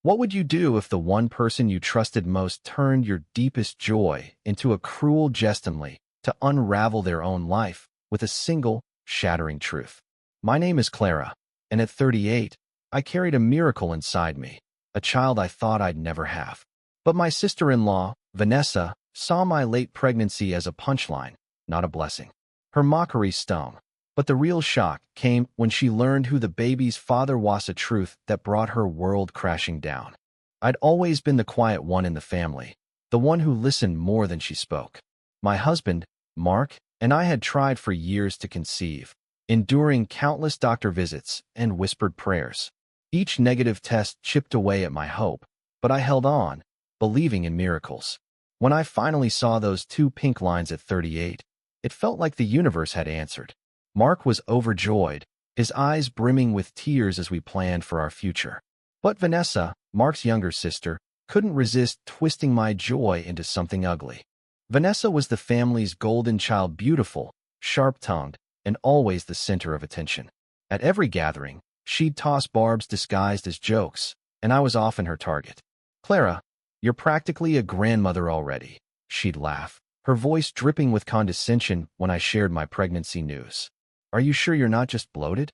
What would you do if the one person you trusted most turned your deepest joy into a cruel jest only to unravel their own life with a single, shattering truth? My name is Clara, and at 38, I carried a miracle inside me, a child I thought I'd never have. But my sister-in-law, Vanessa, saw my late pregnancy as a punchline, not a blessing. Her mockery stung, but the real shock came when she learned who the baby's father was, a truth that brought her world crashing down. I'd always been the quiet one in the family, the one who listened more than she spoke. My husband, Mark, and I had tried for years to conceive, enduring countless doctor visits and whispered prayers. Each negative test chipped away at my hope, but I held on, believing in miracles. When I finally saw those two pink lines at 38, it felt like the universe had answered. Mark was overjoyed, his eyes brimming with tears as we planned for our future. But Vanessa, Mark's younger sister, couldn't resist twisting my joy into something ugly. Vanessa was the family's golden child, beautiful, sharp-tongued, and always the center of attention. At every gathering, she'd toss barbs disguised as jokes, and I was often her target. "Clara, you're practically a grandmother already," she'd laugh, her voice dripping with condescension when I shared my pregnancy news. "Are you sure you're not just bloated?"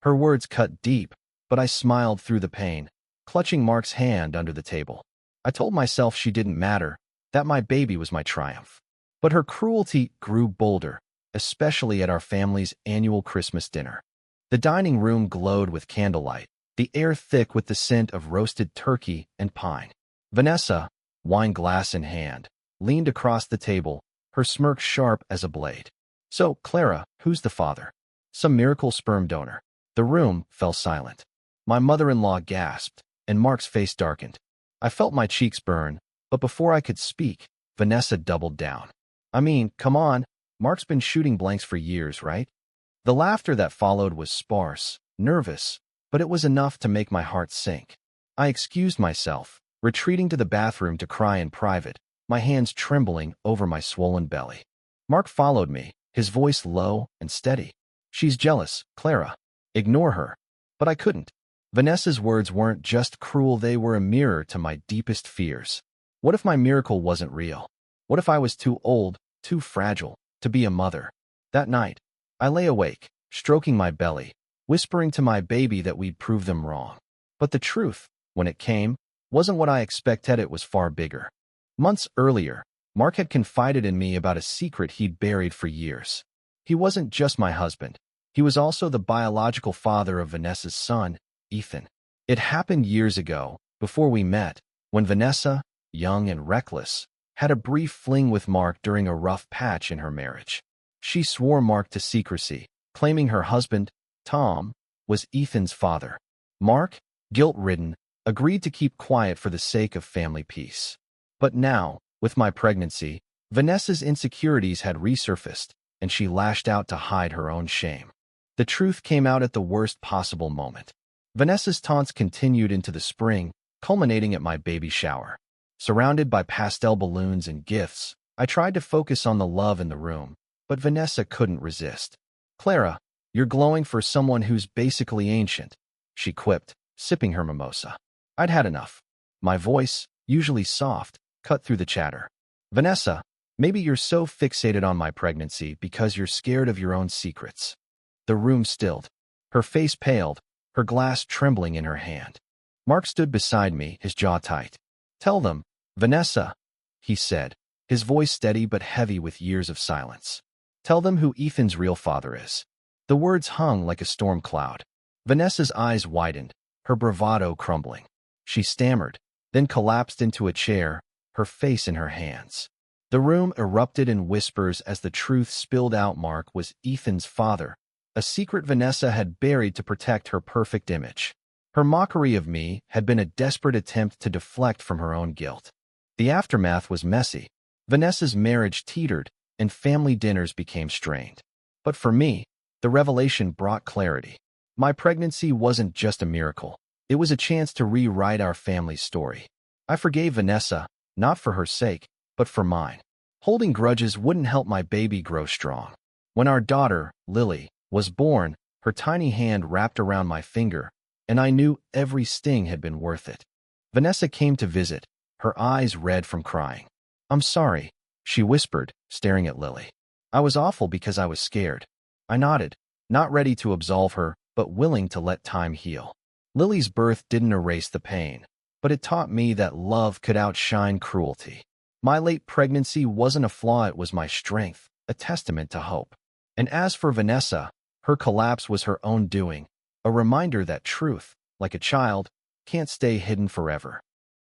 Her words cut deep, but I smiled through the pain, clutching Mark's hand under the table. I told myself she didn't matter, that my baby was my triumph. But her cruelty grew bolder, especially at our family's annual Christmas dinner. The dining room glowed with candlelight, the air thick with the scent of roasted turkey and pine. Vanessa, wine glass in hand, leaned across the table, her smirk sharp as a blade. "So, Clara, who's the father? Some miracle sperm donor?" The room fell silent. My mother-in-law gasped, and Mark's face darkened. I felt my cheeks burn, but before I could speak, Vanessa doubled down. "I mean, come on, Mark's been shooting blanks for years, right?" The laughter that followed was sparse, nervous, but it was enough to make my heart sink. I excused myself, retreating to the bathroom to cry in private, my hands trembling over my swollen belly. Mark followed me, his voice low and steady. "She's jealous, Clara. Ignore her." But I couldn't. Vanessa's words weren't just cruel, they were a mirror to my deepest fears. What if my miracle wasn't real? What if I was too old, too fragile, to be a mother? That night, I lay awake, stroking my belly, whispering to my baby that we'd prove them wrong. But the truth, when it came, wasn't what I expected. It was far bigger. Months earlier, Mark had confided in me about a secret he'd buried for years. He wasn't just my husband. He was also the biological father of Vanessa's son, Ethan. It happened years ago, before we met, when Vanessa, young and reckless, had a brief fling with Mark during a rough patch in her marriage. She swore Mark to secrecy, claiming her husband, Tom, was Ethan's father. Mark, guilt-ridden, agreed to keep quiet for the sake of family peace. But now, with my pregnancy, Vanessa's insecurities had resurfaced, and she lashed out to hide her own shame. The truth came out at the worst possible moment. Vanessa's taunts continued into the spring, culminating at my baby shower. Surrounded by pastel balloons and gifts, I tried to focus on the love in the room, but Vanessa couldn't resist. "Clara, you're glowing for someone who's basically ancient," she quipped, sipping her mimosa. I'd had enough. My voice, usually soft, cut through the chatter. "Vanessa, maybe you're so fixated on my pregnancy because you're scared of your own secrets." The room stilled. Her face paled, her glass trembling in her hand. Mark stood beside me, his jaw tight. "Tell them, Vanessa," he said, his voice steady but heavy with years of silence. "Tell them who Ethan's real father is." The words hung like a storm cloud. Vanessa's eyes widened, her bravado crumbling. She stammered, then collapsed into a chair, her face in her hands. The room erupted in whispers as the truth spilled out. Mark was Ethan's father, a secret Vanessa had buried to protect her perfect image. Her mockery of me had been a desperate attempt to deflect from her own guilt. The aftermath was messy. Vanessa's marriage teetered, and family dinners became strained. But for me, the revelation brought clarity. My pregnancy wasn't just a miracle. It was a chance to rewrite our family's story. I forgave Vanessa, not for her sake, but for mine. Holding grudges wouldn't help my baby grow strong. When our daughter, Lily, was born, her tiny hand wrapped around my finger, and I knew every sting had been worth it. Vanessa came to visit, her eyes red from crying. "I'm sorry," she whispered, staring at Lily. "I was awful because I was scared." I nodded, not ready to absolve her, but willing to let time heal. Lily's birth didn't erase the pain, but it taught me that love could outshine cruelty. My late pregnancy wasn't a flaw, it was my strength, a testament to hope. And as for Vanessa, her collapse was her own doing, a reminder that truth, like a child, can't stay hidden forever.